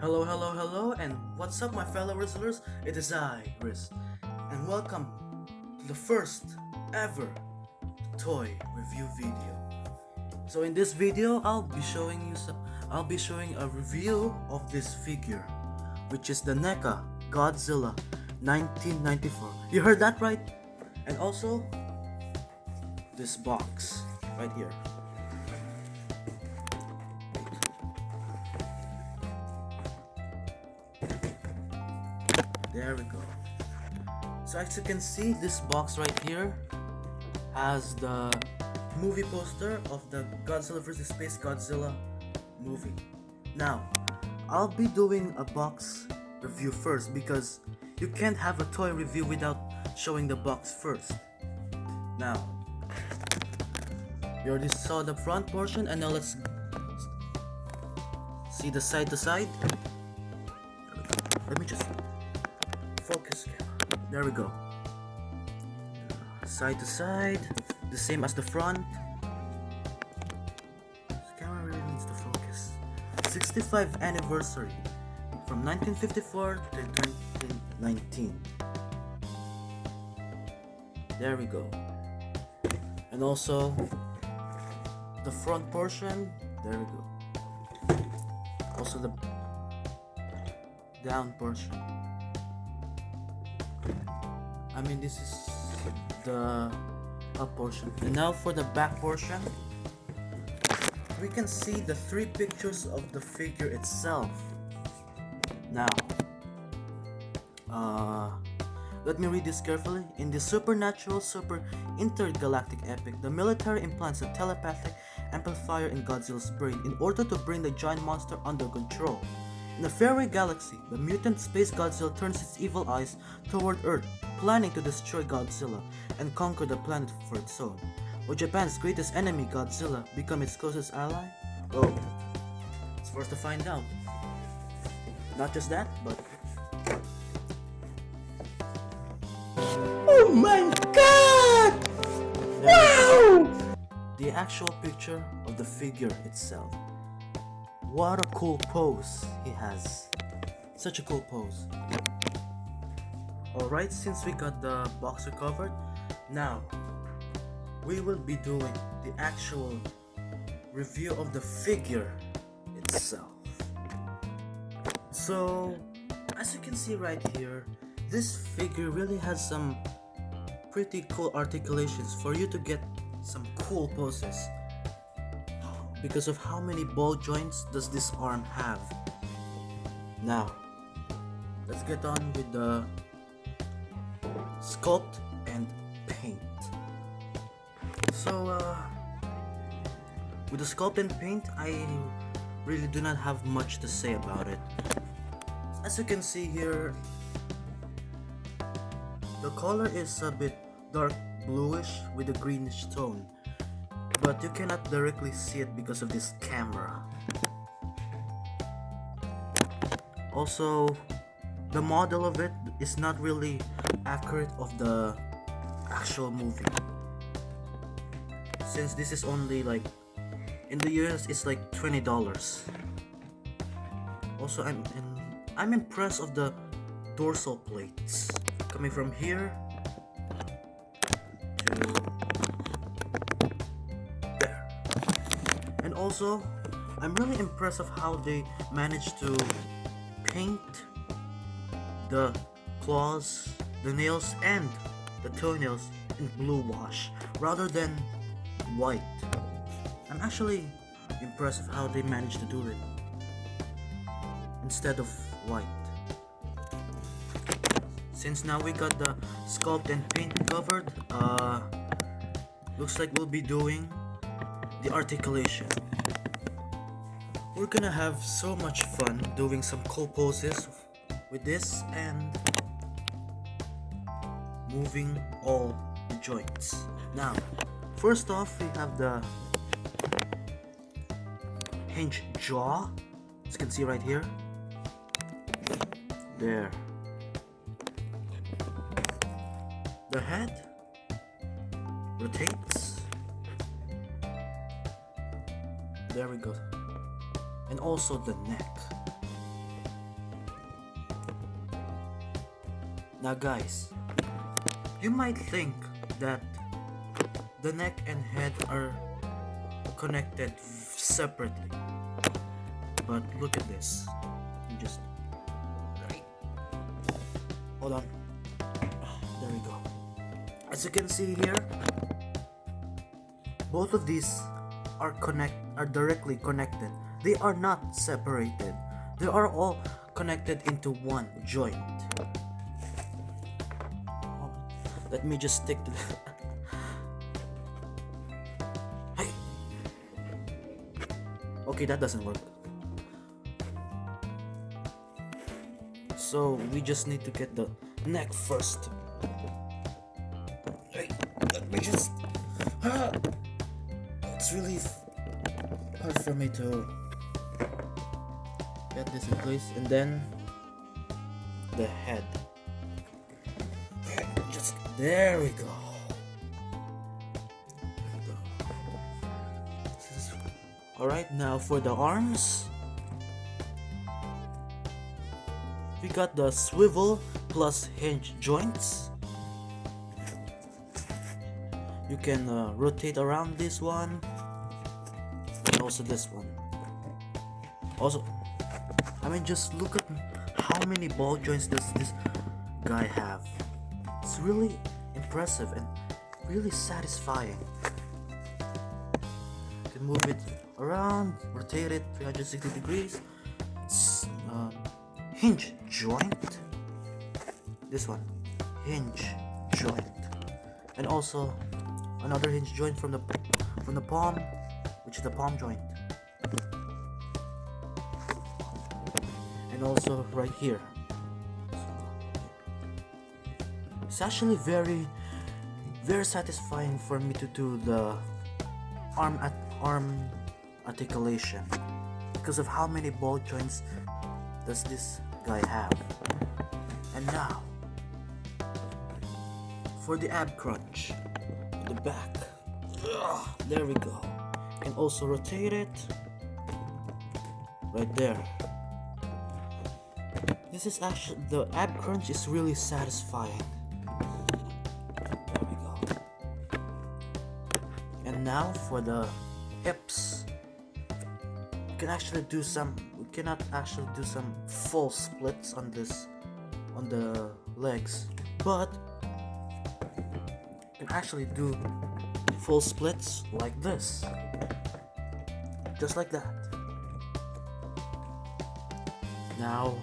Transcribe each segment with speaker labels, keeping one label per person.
Speaker 1: Hello, hello, hello, and what's up, my fellow Rizzlers? It is I, Riz, and welcome to the first ever toy review video. So in this video, I'll be showing a review of this figure, which is the Neca Godzilla 1994. You heard that right? And also this box right here. There we go. So as you can see, this box right here has the movie poster of the Godzilla vs. Space Godzilla movie. Now, I'll be doing a box review first because you can't have a toy review without showing the box first. Now, you already saw the front portion, and now let's see the side to side. Let me just focus camera. There we go. Side to side, the same as the front. This camera really needs to focus. 65th anniversary from 1954 to 2019. There we go. And also the front portion. There we go. Also the down portion. This is the up portion. And now for the back portion, we can see the three pictures of the figure itself. Now, let me read this carefully. In the supernatural, super intergalactic epic, the military implants a telepathic amplifier in Godzilla's brain in order to bring the giant monster under control. In a faraway galaxy, the mutant space Godzilla turns its evil eyes toward Earth, planning to destroy Godzilla and conquer the planet for its own. Will Japan's greatest enemy, Godzilla, become its closest ally? Well, it's for us to find out. Not just that, but...
Speaker 2: Oh my god! Wow!
Speaker 1: The actual picture of the figure itself. What a cool pose he has. Such a cool pose. Alright, since we got the boxer covered, now we will be doing the actual review of the figure itself. So, as you can see right here, this figure really has some pretty cool articulations for you to get some cool poses. Because of how many ball joints does this arm have. Now, let's get on with the sculpt and paint. So, with the sculpt and paint, I really do not have much to say about it. As you can see here, the color is a bit dark bluish with a greenish tone, but you cannot directly see it because of this camera. Also, the model of it is not really accurate of the actual movie, since this is only like in the US it's like $20. Also, I'm impressed of the dorsal plates coming from here to there. And also, I'm really impressed of how they managed to paint the claws, the nails, and the toenails in blue wash rather than white. I'm actually impressed of how they managed to do it instead of white. Since now we got the sculpt and paint covered, looks like we'll be doing the articulation. We're gonna have so much fun doing some cool poses with this and moving all the joints. Now, first off, we have the hinge jaw, as you can see right here. There. The head rotates. There we go. And also the neck. Now guys, you might think that the neck and head are connected separately, but look at this. You just hold on. There we go. As you can see here, both of these are directly connected. They are not separated. They are all connected into one joint. Let me just stick to the Hey. Okay, that doesn't work. So we just need to get the neck first. Hey, let me just it's really hard for me to get this in place, and then the head. Just there we go. Alright, now for the arms, we got the swivel plus hinge joints. You can rotate around this one and also this one. Also, I mean, just look at how many ball joints does this guy have. It's really impressive and really satisfying. You can move it around, rotate it 360 degrees. It's, hinge joint. This one, hinge joint, and also another hinge joint from the palm, which is the palm joint, and also right here. It's actually very satisfying for me to do the arm articulation because of how many ball joints does this guy have. And now for the ab crunch, the back. There we go. And also rotate it right there. This is actually, the ab crunch is really satisfying. There we go. And now for the hips. We cannot actually do some full splits on the legs, but you can actually do full splits like this, just like that. Now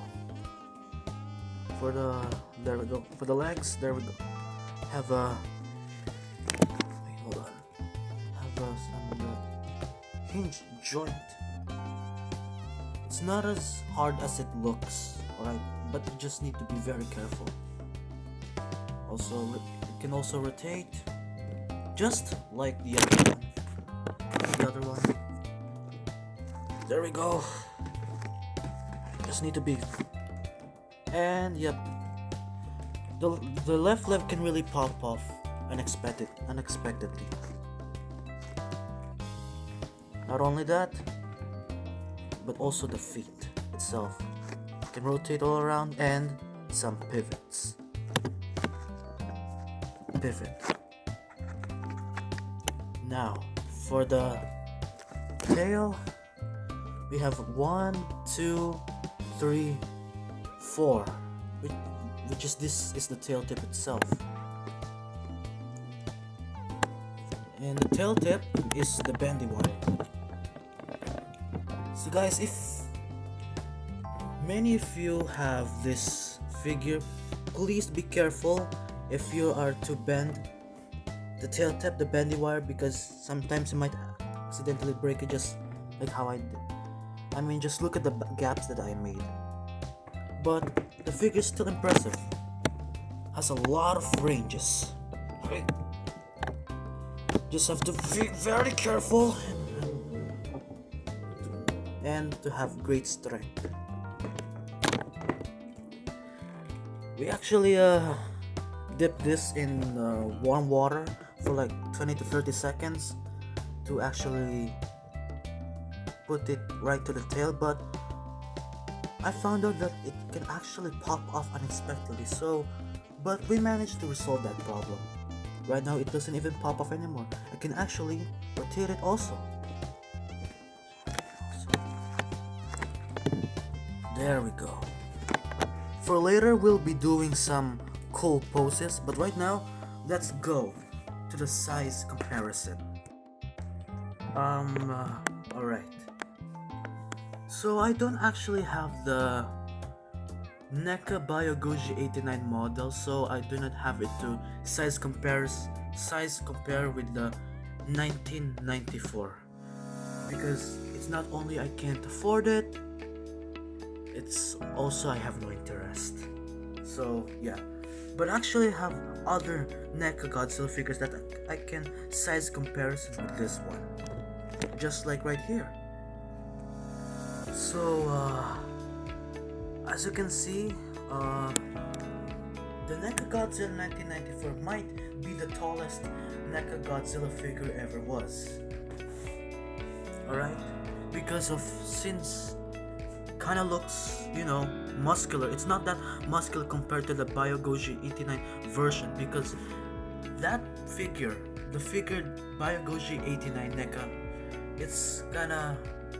Speaker 1: for the legs, there we go. Have a some hinge joint. It's not as hard as it looks, alright, but you just need to be very careful. Also, it can also rotate, just like the other one. There we go. Just need to be, and yep, the left leg can really pop off unexpectedly. Not only that, but also the feet itself can rotate all around, and some pivots. Pivot. Now for the tail, we have 1, 2, 3, 4, which is this is the tail tip itself, and the tail tip is the bendy wire. So guys, if many of you have this figure, please be careful if you are to bend the tail tip, the bendy wire, because sometimes you might accidentally break it, just like how I did. I mean, just look at the gaps that I made. But the figure is still impressive. Has a lot of ranges. Right? Just have to be very careful and to have great strength. We actually dip this in warm water for like 20 to 30 seconds to actually put it right to the tail, but I found out that it can actually pop off unexpectedly, so But we managed to resolve that problem. Right now it doesn't even pop off anymore. I can actually rotate it also. There we go. For later we'll be doing some cool poses, but right now let's go to the size comparison. Alright. So I don't actually have the Neca Biogoji 89 model, so I do not have it to size compare with the 1994, because it's not only I can't afford it, it's also I have no interest. So yeah, but actually I have other Neca Godzilla figures that I can size comparison with this one, just like right here. So as you can see, the Neca Godzilla 1994 might be the tallest Neca Godzilla figure ever was. Alright? Because of, since kinda looks, muscular. It's not that muscular compared to the Biogoji 89 version, because that figure, the figure Biogoji 89 Neca, it's kinda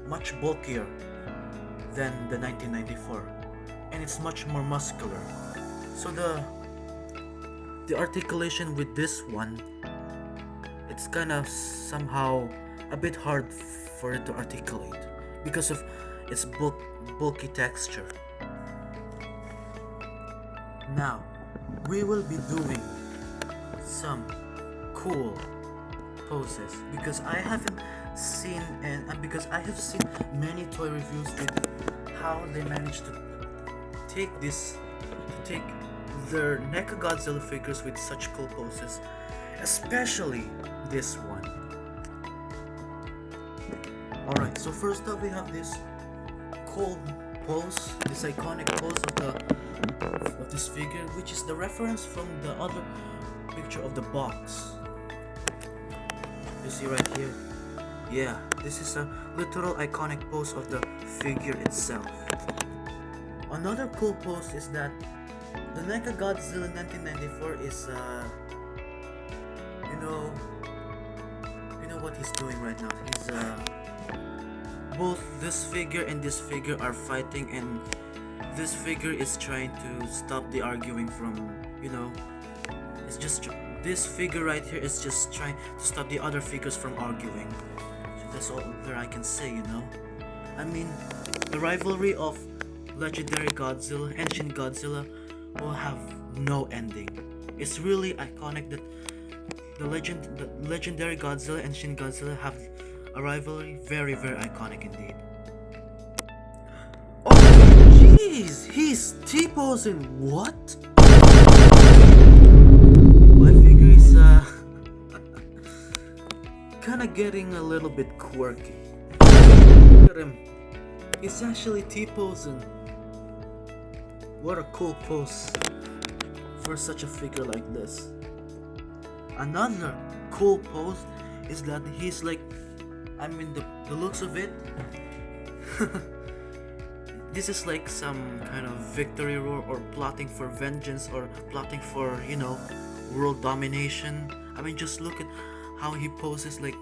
Speaker 1: much bulkier than the 1994, and it's much more muscular. So the articulation with this one, it's kind of somehow a bit hard for it to articulate because of its bulky texture. Now we will be doing some cool poses because I haven't seen, and because I have seen many toy reviews with how they managed to take their Neca Godzilla figures with such cool poses, especially this one. Alright, so first up we have this cool pose, this iconic pose of this figure, which is the reference from the other picture of the box. You see right here? Yeah, this is a literal iconic pose of the figure itself. Another cool pose is that the Neca Godzilla 1994 is you know what he's doing right now. He's both this figure and this figure are fighting, and this figure is trying to stop the arguing from, it's just this figure right here is just trying to stop the other figures from arguing. So that's all that I can say, I mean, the rivalry of legendary Godzilla and Shin Godzilla will have no ending. It's really iconic that the legendary Godzilla and Shin Godzilla have a rivalry. Very, very iconic indeed. Oh jeez, he's T-posing. What? My figure is kinda getting a little bit quirky. Look at him. He's actually T-posing. What a cool pose for such a figure like this. Another cool pose is that he's like, the looks of it, this is like some kind of victory roar, or plotting for vengeance, or plotting for, world domination. Just look at how he poses, like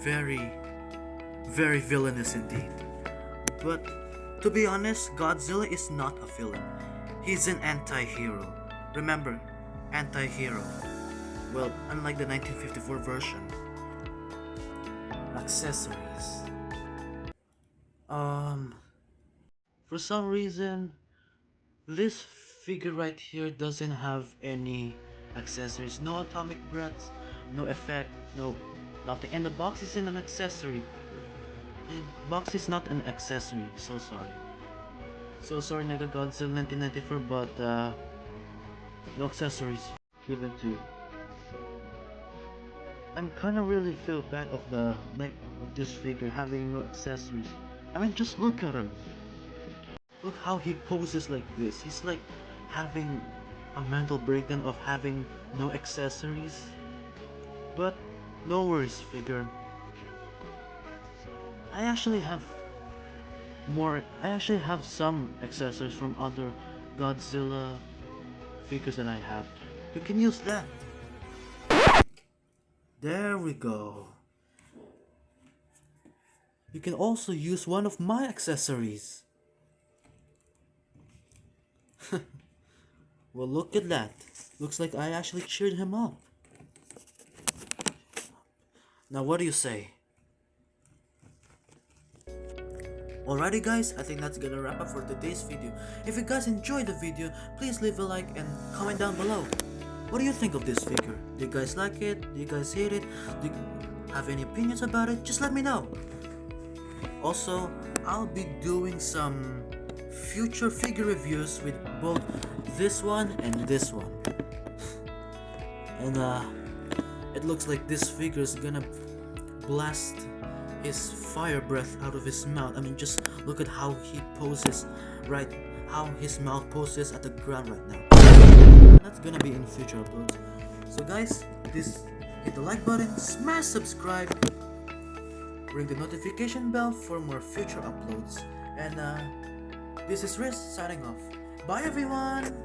Speaker 1: very, very villainous indeed. But to be honest, Godzilla is not a villain. He's an anti-hero. Remember, anti-hero. Well, unlike the 1954 version. Accessories. For some reason, this figure right here doesn't have any accessories. No atomic breaths, no effect, no nothing. And the box isn't an accessory. The box is not an accessory. So sorry. So sorry, Neca Godzilla 1994, but no accessories given to you. I'm kinda really feel bad of this figure having no accessories. Just look at him. Look how he poses like this. He's like having a mental breakdown of having no accessories. But no worries, figure. I actually have some accessories from other Godzilla figures that I have. You can use that. There we go. You can also use one of my accessories. Well, look at that. Looks like I actually cheered him up. Now, what do you say? Alrighty guys, I think that's gonna wrap up for today's video. If you guys enjoyed the video, please leave a like and comment down below. What do you think of this figure? Do you guys like it? Do you guys hate it? Do you have any opinions about it? Just let me know. Also, I'll be doing some future figure reviews with both this one and this one. And it looks like this figure is gonna blast his fire breath out of his mouth. I mean, just look at how he poses, right? How his mouth poses at the ground right now. That's gonna be in future uploads. So guys, please hit the like button, smash subscribe, ring the notification bell for more future uploads. And this is Riz signing off. Bye everyone!